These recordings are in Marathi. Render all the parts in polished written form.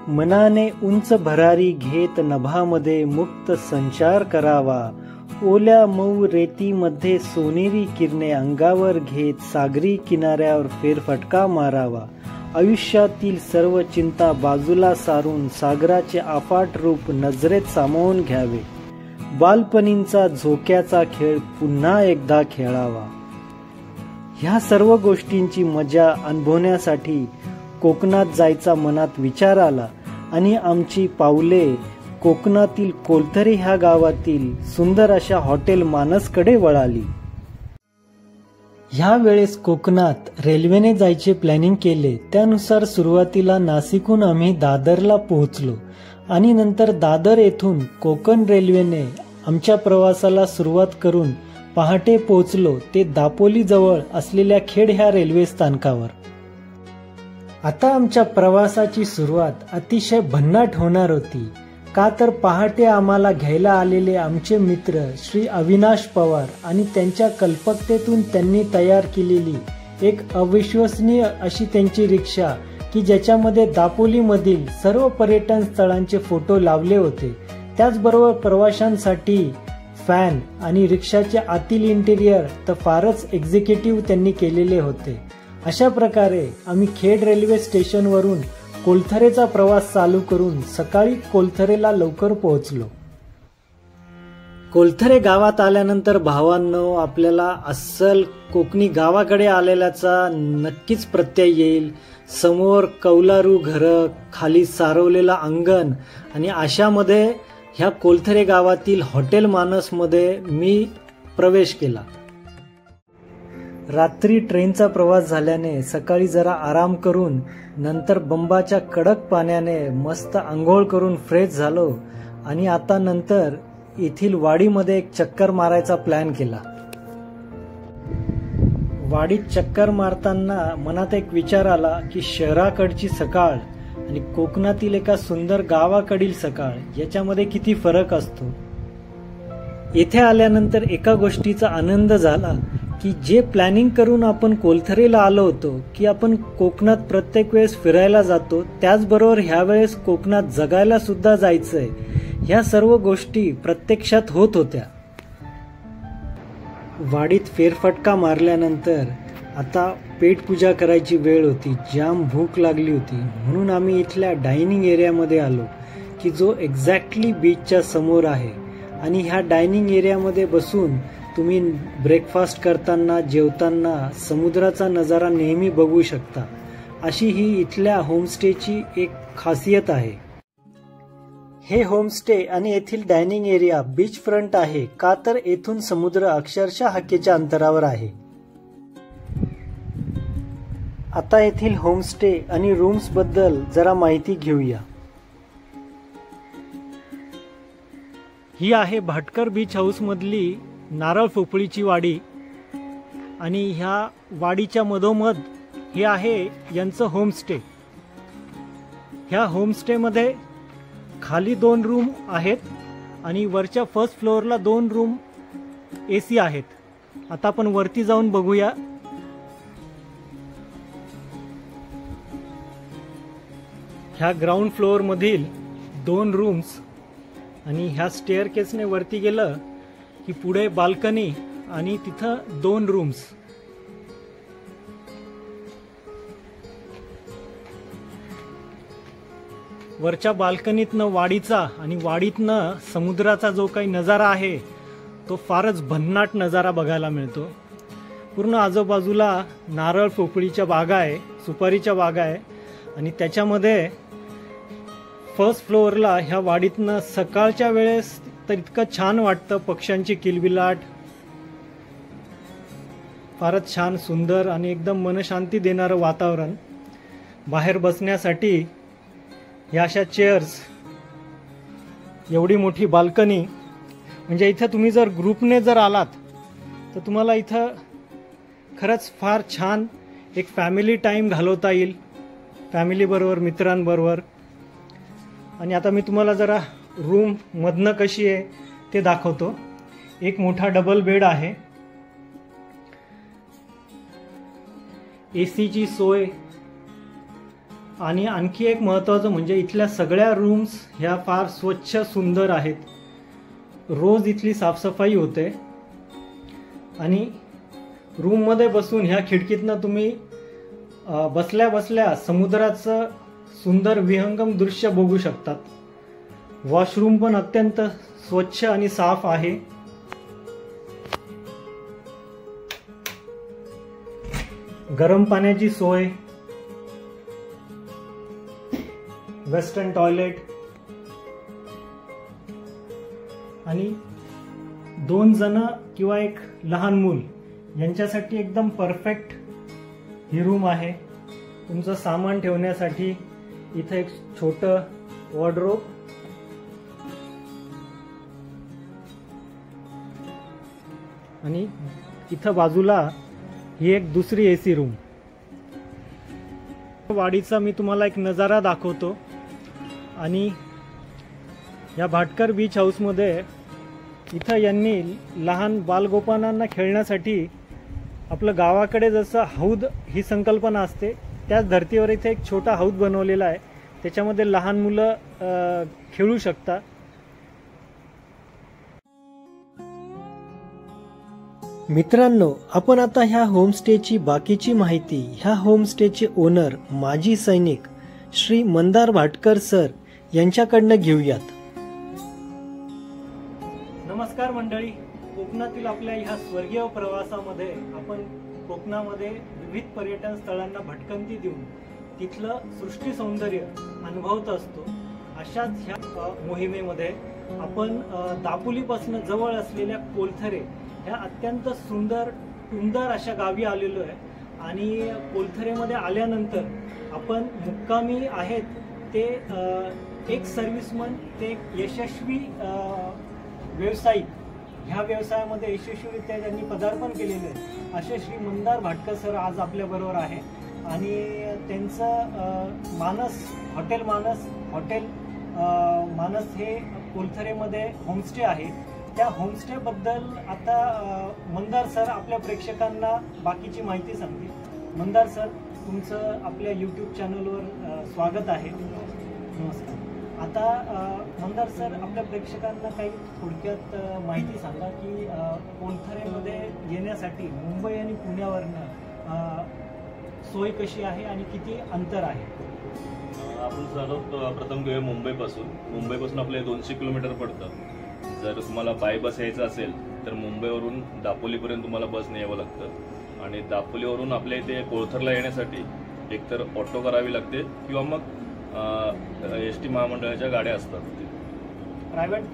मनाने उंच भरारी घेत नभामध्ये मुक्त संचार करावा, ओल्या मऊ रेतीमध्ये सोनेरी किरणे अंगावर घेत सागरी किनाऱ्यावर फेरफटका मारावा, आयुष्यातील सर्व चिंता बाजूला सारून सागराचे अफाट रूप नजरेत सामावून घ्यावे, बालपणींचा झोक्याचा खेळ पुन्हा एकदा खेळावा. ह्या सर्व गोष्टींची मजा अनुभवण्यासाठी कोकणात जायचा मनात विचार आला आणि आमची पावले कोकणातील कोलथरे ह्या गावातील सुंदर अशा हॉटेल मानसकडे वळाली. ह्या वेळेस कोकणात रेल्वेने जायचे प्लॅनिंग केले. त्यानुसार सुरुवातीला नाशिकहून आम्ही दादरला पोहोचलो आणि नंतर दादर येथून कोकण रेल्वेने आमच्या प्रवासाला सुरुवात करून पहाटे पोहोचलो ते दापोली जवळ असलेल्या खेड ह्या रेल्वे स्थानकावर. आता आमच्या प्रवासाची सुरुवात अतिशय भन्नाट होणार होती. का तर पहाटे आम्हाला घ्यायला आलेले आमचे मित्र श्री अविनाश पवार आणि त्यांच्या कल्पकतेतून त्यांनी तयार केलेली एक अविश्वसनीय अशी त्यांची रिक्षा की ज्याच्यामध्ये दापोलीमधील सर्व पर्यटन स्थळांचे फोटो लावले होते. त्याचबरोबर प्रवाशांसाठी फॅन आणि रिक्षाचे आतील इंटेरियर तर फारच एक्झिक्युटिव्ह त्यांनी केलेले होते. अशा प्रकारे आम्ही खेड रेल्वे स्टेशनवरून कोलथरेचा प्रवास चालू करून सकाळी कोलथरेला लवकर पोहोचलो. कोलथरे गावात आल्यानंतर भावांनो आपल्याला अस्सल कोकणी गावाकडे आलेल्याचा नक्कीच प्रत्यय येईल. समोर कौलारू घरं, खाली सारवलेलं अंगण आणि अशामध्ये ह्या कोलथरे गावातील हॉटेल मानसमध्ये मी प्रवेश केला. रात्री ट्रेनचा प्रवास झाल्याने सकाळी जरा आराम करून नंतर बंबाच्या कडक पाण्याने मस्त आंघोळ करून फ्रेश झालो आणि आता नंतर येथील वाडीमध्ये एक चक्कर मारायचा प्लॅन केला. वाडीत चक्कर मारताना मनात एक विचार आला की शहराकडची सकाळ आणि कोकणातील एका सुंदर गावाकडील सकाळ याच्यामध्ये किती फरक असतो. येथे आल्यानंतर एका गोष्टीचा आनंद झाला की जे प्लॅनिंग करून आपण कोलथरेला आलो होतो की आपण कोकणात प्रत्येक वेळेस फिरायला जातो, त्याचबरोबर ह्या वेळेस कोकणात जगायला सुद्धा जायचंय, ह्या सर्व गोष्टी प्रत्यक्षात होत होत्या. वाडीत फेरफटका मारल्यानंतर आता पेटपूजा करायची वेळ होती. जाम भूक लागली होती म्हणून आम्ही इथल्या डायनिंग एरियामध्ये आलो की जो एक्झॅक्टली बीचच्या समोर आहे आणि ह्या डायनिंग एरियामध्ये बसून तुम्ही ब्रेकफास्ट करताना जेवताना समुद्राचा नजारा नेहमी बघू शकता. अशी ही इथल्या होमस्टेची एक खासियत आहे. हे होमस्टे आणि येथील डायनिंग एरिया बीच फ्रंट आहे का तर येथून समुद्र अक्षरशः हाकेच्या अंतरावर आहे. आता येथील होमस्टे आणि रूम्स बद्दल जरा माहिती घेऊया. ही आहे भाटकर बीच हाऊस मधली नारळ पोफळीची वाडी आणि ह्या वाडीच्या मधोमध हे आहे यांचं होमस्टे. ह्या होमस्टेमध्ये खाली 2 रूम आहेत आणि वरच्या फर्स्ट फ्लोअरला 2 रूम AC आहेत. आता आपण वरती जाऊन बघूया. ह्या ग्राउंड फ्लोअर मधील 2 रूम्स आणि ह्या स्टेअरकेसने वरती गेलं की पुढे बाल्कनी आणि तिथं 2 रूम्स. वरच्या बाल्कनीतनं वाडीचा आणि वाडीतनं समुद्राचा जो काही नजारा आहे तो फारच भन्नाट नजारा बघायला मिळतो. पूर्ण आजूबाजूला नारळ पोफळीच्या बागा आहे, सुपारीच्या बागा आहे आणि त्याच्यामध्ये फर्स्ट फ्लोअरला ह्या वाडीतनं सकाळच्या वेळेस तर इतकं छान वाटतं. पक्ष्यांची किलबिलाट, फारच छान सुंदर आणि एकदम मनशांती देणारं वातावरण. बाहेर बसण्यासाठी ह्या अशा चेअर्स, एवढी मोठी बाल्कनी, म्हणजे इथं तुम्ही जर ग्रुपने जर आलात तर तुम्हाला इथं खरंच फार छान एक फॅमिली टाईम घालवता येईल, फॅमिलीबरोबर, मित्रांबरोबर. आणि आता मी तुम्हाला जरा रूम मधनं कशी आहे ते दाखवतो. एक मोठा डबल बेड आहे, AC ची सोय आणि आणखी एक महत्त्वाचं म्हणजे इथल्या सगळ्या रूम्स ह्या फार स्वच्छ सुंदर आहेत. रोज इथली साफसफाई होते आणि रूममध्ये बसून ह्या खिडकीतनं तुम्ही बसल्या बसल्या समुद्राचं सुंदर विहंगम दृश्य बघू शकतात. वॉशरूम पण अत्यंत स्वच्छ आणि साफ आहे. गरम पाण्याची सोय, वेस्टर्न टॉयलेट आणि 2 जण किंवा एक लहान मूल यांच्यासाठी एकदम परफेक्ट ही रूम आहे. तुमचं सामान ठेवण्यासाठी इथं एक छोटं वॉर्डरोब आणि इथं बाजूला ही एक दुसरी एसी रूम. वाडीचा मी तुम्हाला एक नजारा दाखवतो. आणि या भाटकर बीच हाऊसमध्ये इथं यांनी लहान बालगोपाळांना खेळण्यासाठी आपलं गावाकडे जसं हौद ही संकल्पना असते त्याच धर्तीवर इथे एक छोटा हौद बनवलेला आहे. त्याच्यामध्ये लहान मुलं खेळू शकतात. मित्रांनो, आपण आता ह्या होमस्टेची बाकीची माहिती ह्या होमस्टेचे ओनर माजी सैनिक श्री मंदार भाटकर सर यांच्याकडनं घेऊयात. नमस्कार मंडळी, कोकणातील आपल्या ह्या स्वर्गीय प्रवासामध्ये आपण कोकणामध्ये विविध पर्यटन स्थळांना भटकंती देऊन तिथलं सृष्टी सौंदर्य अनुभवत असतो. अशाच ह्या मोहिमेमध्ये आपण दापोलीपासून जवळ असलेल्या कोलथरे ह्या अत्यंत सुंदर अशा गावी आलेलो आहे. आणि कोलथरेमध्ये आल्यानंतर आपण मुक्कामी आहेत ते एक सर्व्हिसमन ते एक यशस्वी व्यावसायिक ह्या व्यवसायामध्ये यशस्वीरित्या त्यांनी पदार्पण केलेले आहे असे श्री मंदार भाटकर सर आज आपल्या बरोबर आहे. आणि त्यांचं हॉटेल मानस हे कोलथरेमध्ये होमस्टे आहे. त्या होमस्टे बद्दल आता मंदार सर आपल्या प्रेक्षकांना बाकीची माहिती सांगतील. मंदार सर, तुमचं आपल्या यूट्यूब चॅनलवर स्वागत आहे. नमस्कार. आता मंदार सर, आपल्या प्रेक्षकांना काही थोडक्यात माहिती सांगा की कोलथरेमध्ये येण्यासाठी मुंबई आणि पुण्यावरनं सोय कशी आहे आणि किती अंतर आहे? आपण सर्वप्रथम घेऊया मुंबईपासून आपले 200 किलोमीटर पडतं. जर तुम्हाला बाय बस यायचं असेल तर मुंबईवरून दापोलीपर्यंत तुम्हाला बसने यावं लागतं. आणि दापोलीवरून आपल्या इथे कोलथरला येण्यासाठी एकतर ऑटो करावी लागते किंवा मग एसटी महामंडळाच्या गाड्या असतात. प्रायव्हेट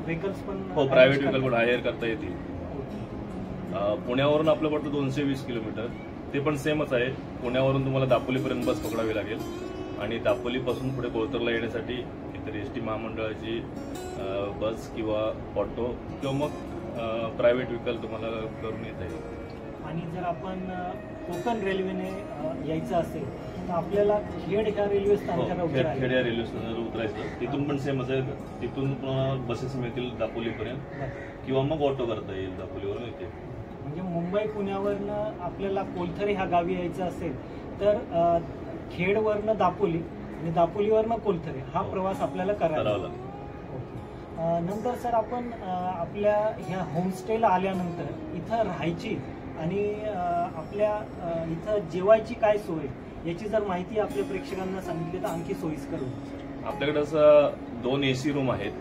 व्हेकल्स पण प्रायव्हेट व्हेकल पण हायर करता येतील. पुण्यावरून आपलं पडतं 220 किलोमीटर. ते पण सेमच आहे. पुण्यावरून तुम्हाला दापोलीपर्यंत बस पकडावी लागेल आणि दापोलीपासून पुढे कोलथरला येण्यासाठी इतर एसटी महामंडळाची बस किंवा ऑटो किंवा मग प्रायव्हेट व्हेकल तुम्हाला करून येता येईल. आणि जर आपण कोकण रेल्वेने यायचं असेल तर आपल्याला खेड ह्या रेल्वे स्थानकावर खेड या रेल्वे स्थानकावर उतरायचं. तिथून पण सेमच आहे. तिथून बसेस मिळतील दापोलीपर्यंत किंवा मग ऑटो करता येईल दापोलीवरून येते. म्हणजे मुंबई पुण्यावरनं आपल्याला कोलथरे ह्या गावी यायचं असेल तर खेडवरनं दापोली आणि दापोलीवरनं कोलथरे हा प्रवास आपल्याला करावा लागतो. नंतर सर, आपण आपल्या ह्या होमस्टेला आल्यानंतर इथं राहायची आणि आपल्या इथं जेवायची काय सोय याची जर माहिती आपल्या प्रेक्षकांना सांगितली तर आणखी सोयीस्कर होईल. आपल्याकडे असं 2 AC रूम आहेत,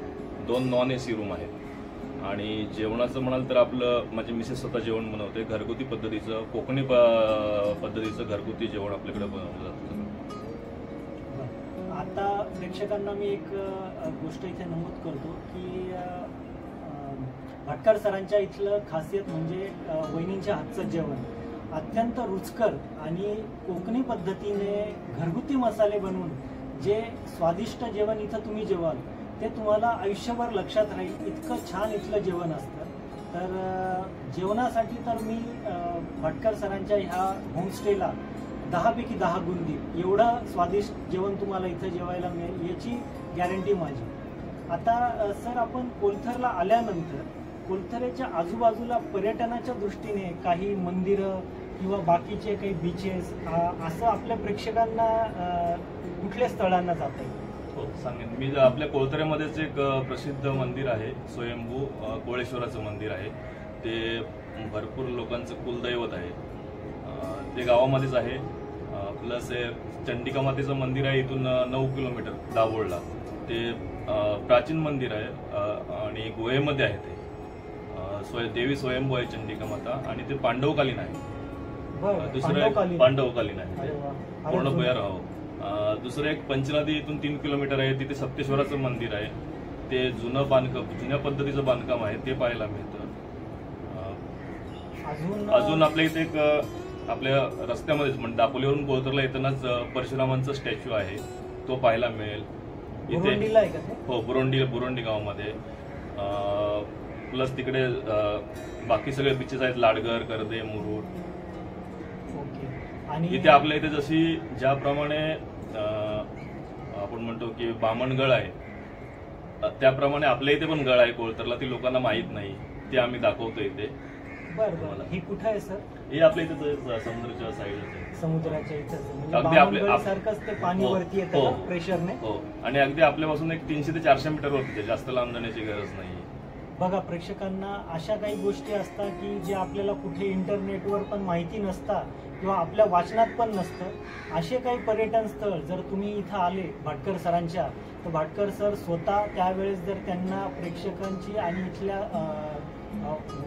2 नॉन AC रूम आहेत. आणि जेवणाचं म्हणाल तर आपलं माझी मिसेस स्वतः जेवण बनवते. घरगुती पद्धतीचं, कोकणी पद्धतीचं घरगुती जेवण आपल्याकडे बनवलं जातं. आता प्रेक्षकांना मी एक गोष्ट इथे नमूद करतो की भाटकर सरांच्या इथलं खासियत म्हणजे वहिनींच्या हातचं जेवण अत्यंत रुचकर आणि कोकणी पद्धतीने घरगुती मसाले बनवून जे स्वादिष्ट जेवण इथं तुम्ही जेवाल ते तुम्हाला आयुष्यभर लक्षात राहील. इतकं छान इथलं जेवण असतं. तर जेवणासाठी तर मी भाटकर सरांच्या ह्या होमस्टेला 10 पैकी 10 गुण देईल. एवढं स्वादिष्ट जेवण तुम्हाला इथं जेवायला मिळेल याची गॅरंटी माझी. आता सर, आपण कोलथरला आल्यानंतर कोलथरेच्या आजूबाजूला पर्यटनाच्या दृष्टीने काही मंदिरं किंवा बाकीचे काही बीचेस असं आपल्या प्रेक्षकांना कुठल्या स्थळांना जाता येईल? हो सांगेन मी. आपल्या कोळतऱ्यामध्येच एक प्रसिद्ध मंदिर आहे, स्वयंभू कोळेश्वराचं मंदिर आहे. ते भरपूर लोकांचं कुलदैवत आहे. ते गावामध्येच आहे. प्लस चंडिका मातेचं मंदिर आहे, इथून 9 किलोमीटर दाभोळला. ते प्राचीन मंदिर आहे आणि गुहेमध्ये आहे. ते देवी स्वयंभू आहे चंडिका माता, आणि ते पांडवकालीन आहे. दुसरं पांडवकालीन आहे, पूर्ण भैरव. दुसरं एक पंचनदी इथून 3 किलोमीटर आहे, तिथे सप्तेश्वराचं मंदिर आहे. ते जुन्या पद्धतीचं बांधकाम आहे, ते पाहायला मिळतं. अजून आपल्या इथे एक आपल्या रस्त्यामध्येच म्हणजे दापोलीवरून कोळतरला येतानाच परशुरामांचा स्टॅच्यू आहे, तो पाहायला मिळेल इथे. हो, बुरोंडी गावामध्ये. प्लस तिकडे बाकी सगळे बीचेस आहेत, लाडगर, करदे, मुरुड. आणि इथे आपल्या इथे जशी ज्याप्रमाणे आपण म्हणतो की बामणगड आहे, त्याप्रमाणे आपल्या इथे पण गड आहे कोळतरला. ती लोकांना माहित नाही, ते आम्ही दाखवतो इथे. बरं, ही कुठे आहे सर? हे आपल्या इथे समुद्राच्या साईडला आहे. समुद्राच्या इथे अगदी आपल्यासारखंच ते पाणी वरती येतं प्रेशरने. हो, आणि अगदी आपल्यापासून एक 300 ते 400 मीटर वरती, जास्त लांब जाण्याची गरज नाही. बघा, प्रेक्षकांना अशा काही गोष्टी असतात की जे आपल्याला कुठे इंटरनेटवर पण माहिती नसतात किंवा आपल्या वाचनात पण नसतं. असे काही पर्यटन स्थळ जर तुम्ही इथं आले भाटकर सरांच्या, तर भाटकर सर स्वतः त्यावेळेस जर त्यांना प्रेक्षकांची आणि इथल्या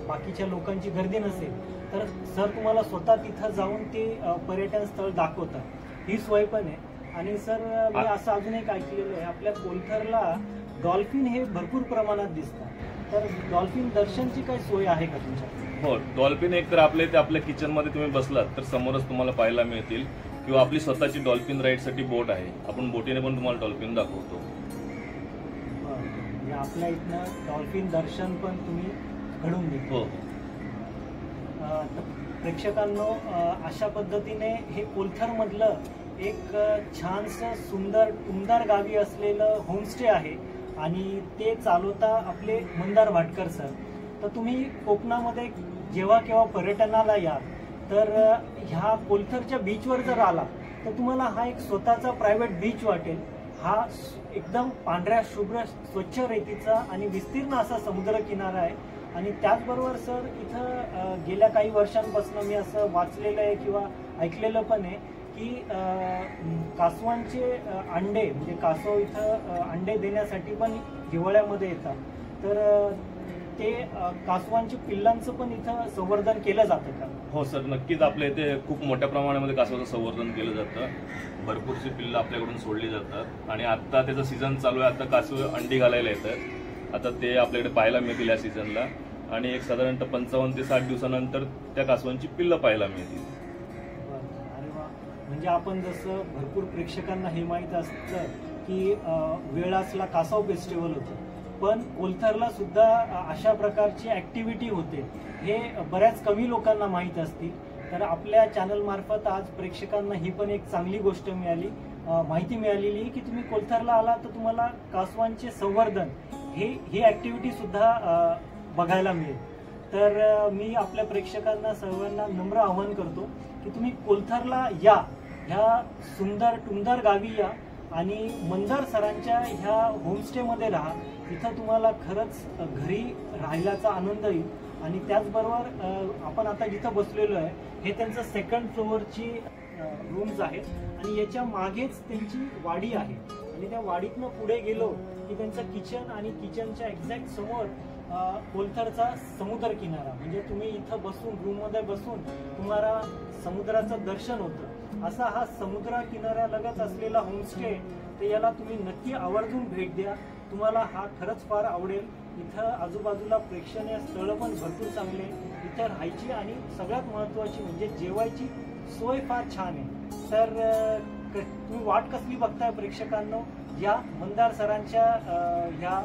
बाकीच्या लोकांची गर्दी नसेल तर सर तुम्हाला स्वतः तिथं जाऊन ते पर्यटन स्थळ दाखवतात. ही सोय पण आहे. आणि सर मी असं अजून एक ऐकलेलं आहे, आपल्या कोळथरला डॉल्फिन हे भरपूर प्रमाणात दिसतात. तर डॉल्फिन दर्शनची काही सोय आहे का तुमच्याकडे? हो, डॉल्फिन एक तर आपल्या इथे आपल्या किचनमध्ये तुम्ही बसलात तर समोरच तुम्हाला पाहायला मिळतील, किंवा आपली स्वतःची डॉल्फिन राईडसाठी बोट आहे. आपण बोटीने पण तुम्हाला डॉल्फिन दाखवतो. आपल्या इथनं डॉल्फिन दर्शन पण तुम्ही घडून देतो. हो. प्रेक्षकांनो, अशा पद्धतीने हे कोळथर मधलं एक छानसं सुंदर टुमदार गावी असलेलं होमस्टे आहे आणि ते चालवता आपले मंदार भाटकर सर. तर तुम्ही कोकणामध्ये जेव्हा केव्हा पर्यटनाला या तर ह्या कोळथरच्या बीचवर जर आला तर तुम्हाला हा एक स्वतःचा प्रायव्हेट बीच वाटेल. हा एकदम पांढऱ्या शुभ्र स्वच्छ रेतीचा आणि विस्तीर्ण असा समुद्र किनारा आहे. आणि त्याचबरोबर सर इथं गेल्या काही वर्षांपासून मी असं वाचलेलं आहे किंवा ऐकलेलं पण आहे की कासवांचे अंडे म्हणजे कासव इथं अंडे देण्यासाठी पण हिवाळ्यामध्ये येतात. तर ते कासवांच्या पिल्लांचं पण इथं संवर्धन केलं जातं का? हो सर, नक्कीच. आपल्या इथे खूप मोठ्या प्रमाणामध्ये कासवाचं संवर्धन केलं जातं. भरपूरशी पिल्लं आपल्याकडून सोडली जातात आणि आता त्याचा सीझन चालू आहे. आता कासव अंडी घालायला येतात. आता ते आपल्याकडे पाहायला मिळतील या सीझनला. आणि एक साधारणतः 55 ते 60 दिवसानंतर त्या कासवांची पिल्लं पाहायला मिळतील. अरे वा. म्हणजे आपण जसं भरपूर प्रेक्षकांना हे माहीत असतं की वेळासला कासव फेस्टिवल होतं, पण कोळथरला सुद्धा अशा प्रकारची ऍक्टिव्हिटी होते हे बऱ्याच कमी लोकांना माहीत असतील. तर आपल्या चॅनल मार्फत आज प्रेक्षकांना ही पण एक चांगली गोष्ट मिळाली, माहिती मिळालेली की तुम्ही कोळथरला आला तर तुम्हाला कासवांचे संवर्धन ही ऍक्टिव्हिटी सुद्धा बघायला मिळेल. तर मी आपल्या प्रेक्षकांना सर्वांना नम्र आवाहन करतो की तुम्ही कोळथरला या, ह्या सुंदर टुमदार गावी या आणि मंदार सरांच्या ह्या होमस्टेमध्ये राहा. इथं तुम्हाला खरंच घरी राहिल्याचा आनंद येईल. आणि त्याचबरोबर आपण आता जिथं बसलेलो आहे हे त्यांचं 2nd फ्लोअरची रूम्स आहेत आणि याच्या मागेच त्यांची वाडी आहे. आणि त्या वाडीतनं पुढे गेलो की त्यांचं किचन आणि किचनच्या एक्झॅक्ट समोर कोळथरचा समुद्र किनारा. म्हणजे तुम्ही इथं बसून रूममध्ये बसून तुम्हाला समुद्राचं दर्शन होतं. असा हा समुद्र किनाऱ्यालगत असलेला होमस्टे, तर याला तुम्ही नक्की आवर्जून भेट द्या. तुम्हाला हा खरंच फार आवडेल. इथं आजूबाजूला प्रेक्षणीय स्थळं पण भरपूर चांगले, इथं राहायची आणि सगळ्यात महत्त्वाची म्हणजे जेवायची सोय फार छान आहे. तर तुम्ही वाट कसली बघताय प्रेक्षकांनो, या मंदार सरांच्या ह्या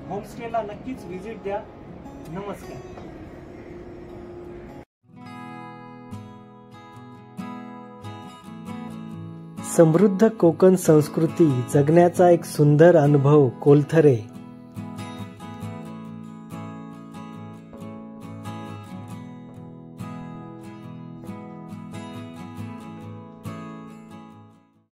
होमस्टेला नक्कीच व्हिजिट द्या. नमस्कार. समृद्ध कोकण संस्कृती जगण्याचा एक सुंदर अनुभव कोळथरे.